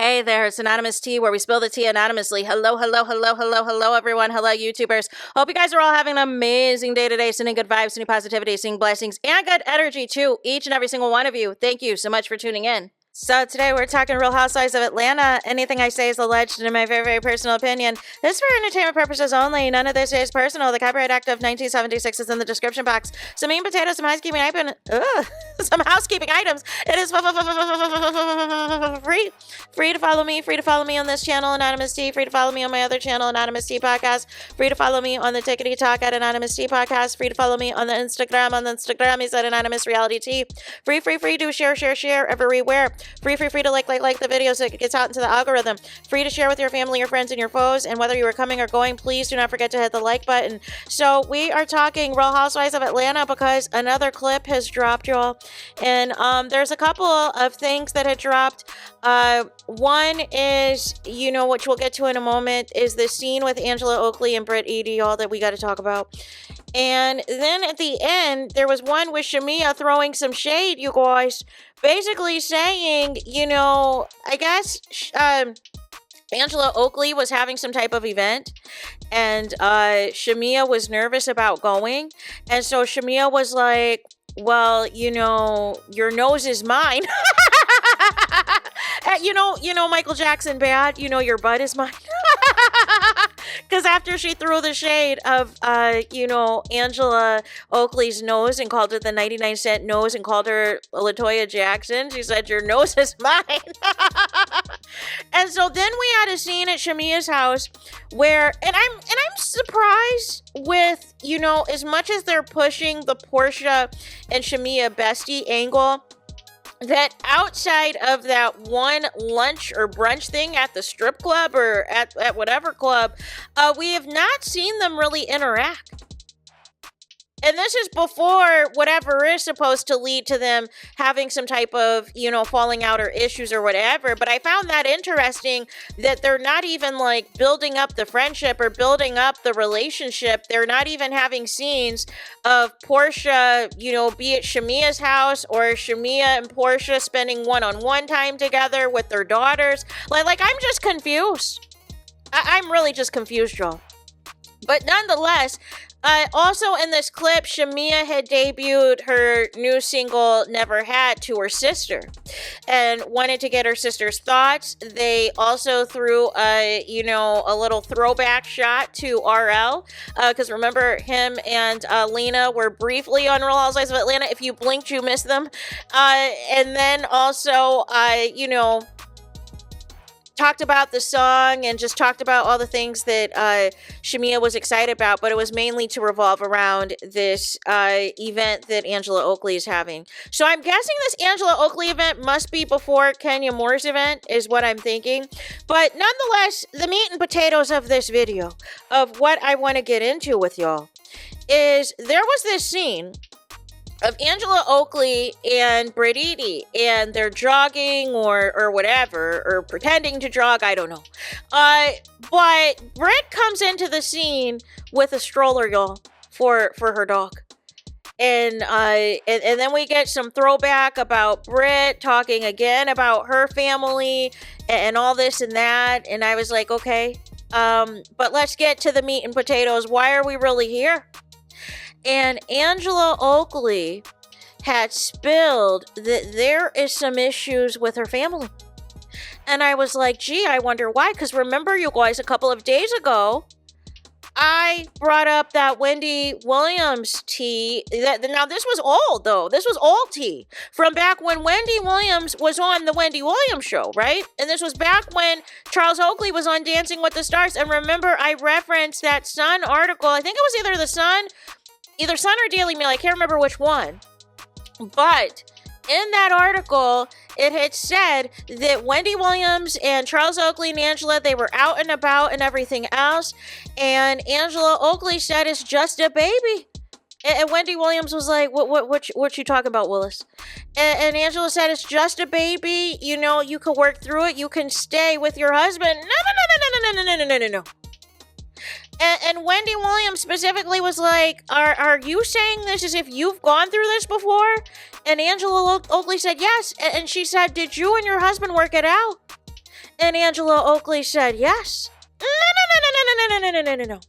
Hey there, it's Anonymous Tea, where we spill the tea anonymously. Hello, everyone. Hello, YouTubers. Hope you guys are all having an amazing day today, sending good vibes, sending positivity, sending blessings, and good energy to each and every single one of you. Thank you so much for tuning in. So today we're talking Real Housewives of Atlanta. Anything I say is alleged in my very, very personal opinion. This is for entertainment purposes only. None of this is personal. The Copyright Act of 1976 is in the description box. Some meat and potatoes, some housekeeping items. Some housekeeping items. It is free to follow me. Free to follow me on this channel, Anonymous Tea. Free to follow me on my other channel, Anonymous Tea Podcast. Free to follow me on the Tickety Talk at Anonymous Tea Podcast. Free to follow me on the Instagram. On the Instagram is at Anonymous Reality Tea. Free. Do share everywhere. Free to like the video so it gets out into the algorithm. Free to share with your family, your friends, and your foes. And whether you are coming or going, please do not forget to hit the like button. So we are talking Real Housewives of Atlanta because another clip has dropped, y'all. And there's a couple of things that had dropped. One is, which we'll get to in a moment, is the scene with Angela Oakley and Britt Eady, y'all, that we got to talk about. And then at the end, there was one with Shamia throwing some shade, you guys, basically saying, I guess Angela Oakley was having some type of event, and Shamia was nervous about going. And so Shamia was like, well, your nose is mine. Michael Jackson bad, your butt is mine. Because after she threw the shade of, Angela Oakley's nose and called it the 99-cent nose and called her LaToya Jackson, she said, your nose is mine. And so then we had a scene at Shamia's house where, and I'm surprised with, as much as they're pushing the Portia and Shamia bestie angle, that outside of that one lunch or brunch thing at the strip club or at whatever club, we have not seen them really interact. And this is before whatever is supposed to lead to them having some type of, falling out or issues or whatever. But I found that interesting that they're not even like building up the friendship or building up the relationship. They're not even having scenes of Portia, be it Shamia's house or Shamia and Portia spending one-on-one time together with their daughters. Like I'm just confused. I'm really just confused, y'all. But nonetheless, also in this clip, Shamia had debuted her new single, Never Had, to her sister and wanted to get her sister's thoughts. They also threw a little throwback shot to RL, because remember him and Lena were briefly on Real Housewives of Atlanta. If you blinked, you missed them. And then also, talked about the song and just talked about all the things that Shamia was excited about, but it was mainly to revolve around this event that Angela Oakley is having. So I'm guessing this Angela Oakley event must be before Kenya Moore's event, is what I'm thinking. But nonetheless, the meat and potatoes of this video, of what I want to get into with y'all, is there was this scene of Angela Oakley and Britt Eady, and they're jogging or whatever, or pretending to jog, I don't know. But Britt comes into the scene with a stroller, y'all, for her dog. And then we get some throwback about Britt talking again about her family and all this and that. And I was like, okay, but let's get to the meat and potatoes. Why are we really here? And Angela Oakley had spilled that there is some issues with her family. And I was like, gee, I wonder why. Because remember, you guys, a couple of days ago, I brought up that Wendy Williams tea. Now, this was old, though. This was old tea from back when Wendy Williams was on the Wendy Williams show, right? And this was back when Charles Oakley was on Dancing with the Stars. And remember, I referenced that Sun article. I think it was either Sun or Daily Mail. I can't remember which one. But in that article, it had said that Wendy Williams and Charles Oakley and Angela, they were out and about and everything else. And Angela Oakley said it's just a baby. And Wendy Williams was like, what you talking about, Willis? And Angela said, it's just a baby. You can work through it. You can stay with your husband. No. And Wendy Williams specifically was like, are you saying this as if you've gone through this before? And Angela Oakley said yes. And she said, did you and your husband work it out? And Angela Oakley said, yes. No.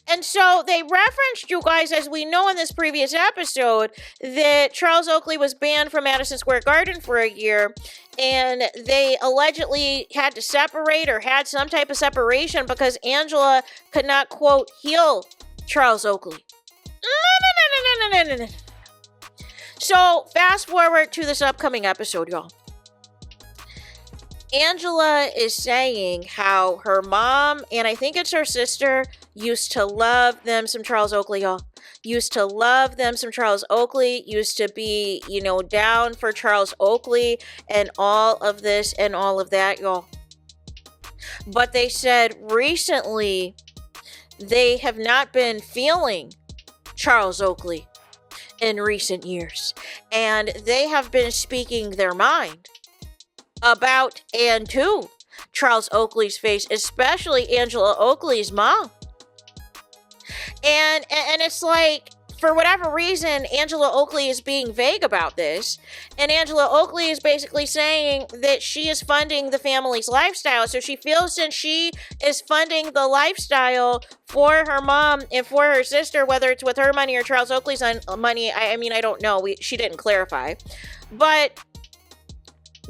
And so they referenced, you guys, as we know in this previous episode, that Charles Oakley was banned from Madison Square Garden for a year, and they allegedly had to separate or had some type of separation because Angela could not, quote, heal Charles Oakley. No. So fast forward to this upcoming episode, y'all. Angela is saying how her mom, and I think it's her sister, used to love them some Charles Oakley, y'all. Used to love them some Charles Oakley, used to be, down for Charles Oakley and all of this and all of that, y'all. But they said recently they have not been feeling Charles Oakley in recent years. And they have been speaking their mind about and to Charles Oakley's face, especially Angela Oakley's mom. And it's like, for whatever reason, Angela Oakley is being vague about this. And Angela Oakley is basically saying that she is funding the family's lifestyle. So she feels since she is funding the lifestyle for her mom and for her sister, whether it's with her money or Charles Oakley's money, I don't know. She didn't clarify. But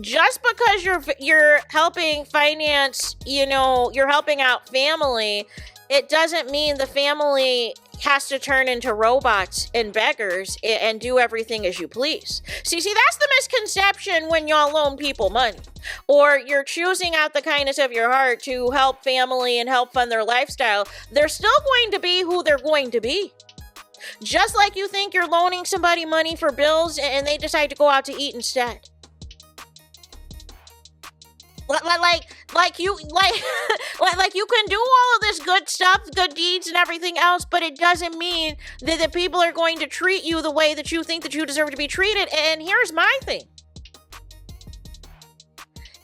just because you're helping finance, you're helping out family, it doesn't mean the family has to turn into robots and beggars and do everything as you please. See, that's the misconception when y'all loan people money, or you're choosing out the kindness of your heart to help family and help fund their lifestyle. They're still going to be who they're going to be. Just like you think you're loaning somebody money for bills and they decide to go out to eat instead. Like you can do all of this good stuff, good deeds and everything else, but it doesn't mean that the people are going to treat you the way that you think that you deserve to be treated. And here's my thing.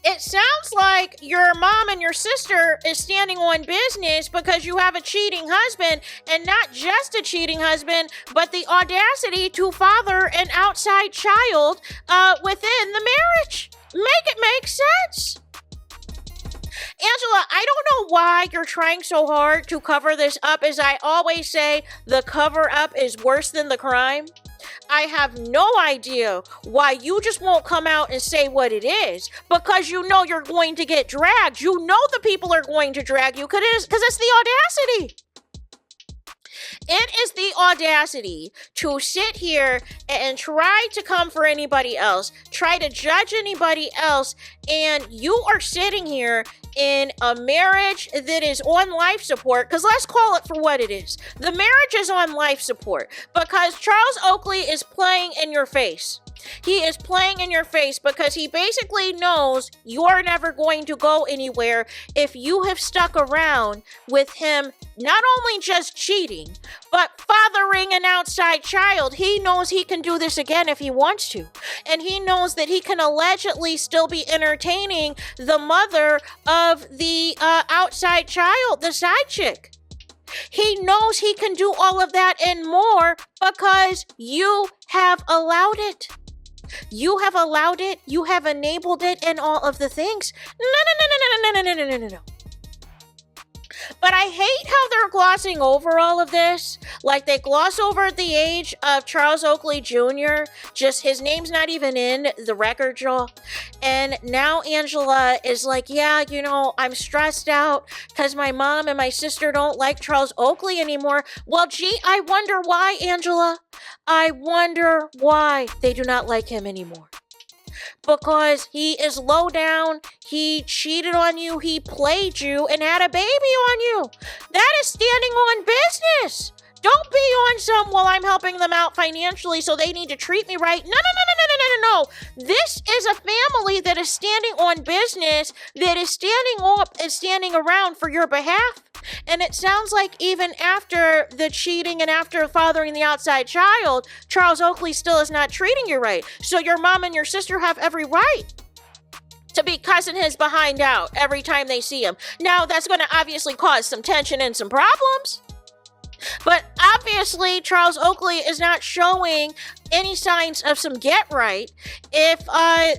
It sounds like your mom and your sister is standing on business because you have a cheating husband, and not just a cheating husband, but the audacity to father an outside child within the marriage. Make it make sense. Angela, I don't know why you're trying so hard to cover this up. As I always say, the cover up is worse than the crime. I have no idea why you just won't come out and say what it is, because you know you're going to get dragged. You know the people are going to drag you because it's the audacity. It is the audacity to sit here and try to come for anybody else, try to judge anybody else, and you are sitting here in a marriage that is on life support, because let's call it for what it is. The marriage is on life support because Charles Oakley is playing in your face. He is playing in your face because he basically knows you're never going to go anywhere if you have stuck around with him, not only just cheating, but fathering an outside child. He knows he can do this again if he wants to. And he knows that he can allegedly still be entertaining the mother of the outside child, the side chick. He knows he can do all of that and more because you have allowed it. You have allowed it. You have enabled it and all of the things. No. But I hate how they're glossing over all of this. Like they gloss over the age of Charles Oakley Jr. Just his name's not even in the record, y'all. And now Angela is like, yeah, I'm stressed out because my mom and my sister don't like Charles Oakley anymore. Well, gee, I wonder why, Angela. I wonder why they do not like him anymore. Because he is low down, he cheated on you, he played you, and had a baby on you. That is standing on business. Don't be on some, well, I'm helping them out financially, so they need to treat me right. No. This is a family that is standing on business, that is standing up and standing around for your behalf. And it sounds like even after the cheating and after fathering the outside child, Charles Oakley still is not treating you right. So your mom and your sister have every right to be cussing his behind out every time they see him. Now, that's going to obviously cause some tension and some problems. But obviously, Charles Oakley is not showing any signs of some get right if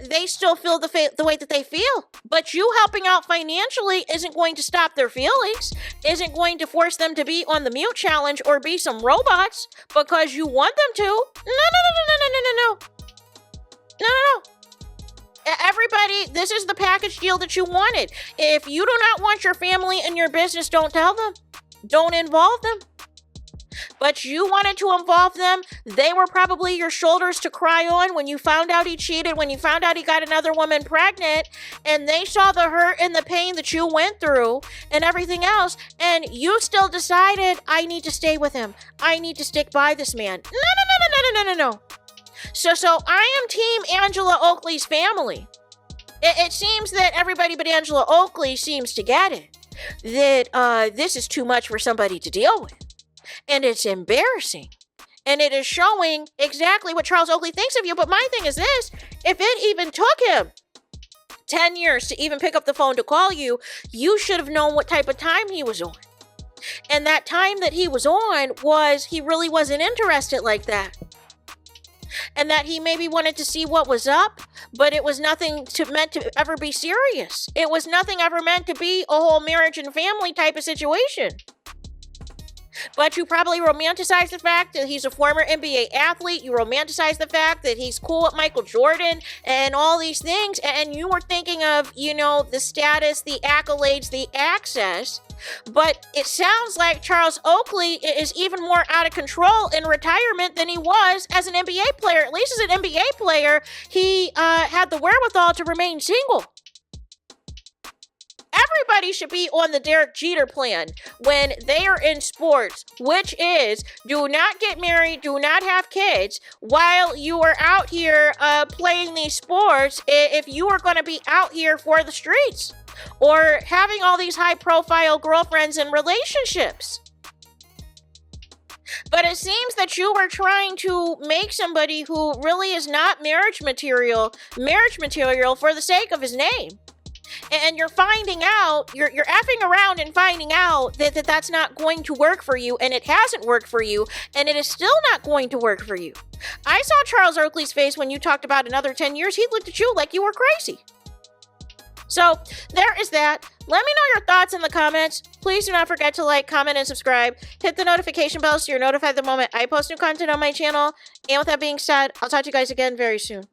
they still feel the way that they feel. But you helping out financially isn't going to stop their feelings, isn't going to force them to be on the mute challenge or be some robots because you want them to. No. Everybody, this is the package deal that you wanted. If you do not want your family in your business, don't tell them. Don't involve them. But you wanted to involve them. They were probably your shoulders to cry on when you found out he cheated, when you found out he got another woman pregnant, and they saw the hurt and the pain that you went through and everything else, and you still decided, I need to stay with him. I need to stick by this man. No. So I am Team Angela Oakley's family. It seems that everybody but Angela Oakley seems to get it. That this is too much for somebody to deal with. And it's embarrassing. And it is showing exactly what Charles Oakley thinks of you. But my thing is this. If it even took him 10 years to even pick up the phone to call you, you should have known what type of time he was on. And that time that he was on was he really wasn't interested like that. And that he maybe wanted to see what was up, but it was nothing meant to ever be serious. It was nothing ever meant to be a whole marriage and family type of situation. But you probably romanticize the fact that he's a former NBA athlete. You romanticize the fact that he's cool with Michael Jordan and all these things. And you were thinking of, the status, the accolades, the access. But it sounds like Charles Oakley is even more out of control in retirement than he was as an NBA player. At least as an NBA player, he had the wherewithal to remain single. Everybody should be on the Derek Jeter plan when they are in sports, which is do not get married, do not have kids while you are out here playing these sports if you are going to be out here for the streets or having all these high-profile girlfriends and relationships. But it seems that you were trying to make somebody who really is not marriage material for the sake of his name. And you're finding out, you're effing around and finding out that that's not going to work for you, and it hasn't worked for you, and it is still not going to work for you. I saw Charles Oakley's face when you talked about another 10 years. He looked at you like you were crazy. So there is that. Let me know your thoughts in the comments. Please do not forget to like, comment, and subscribe. Hit the notification bell so you're notified the moment I post new content on my channel. And with that being said, I'll talk to you guys again very soon.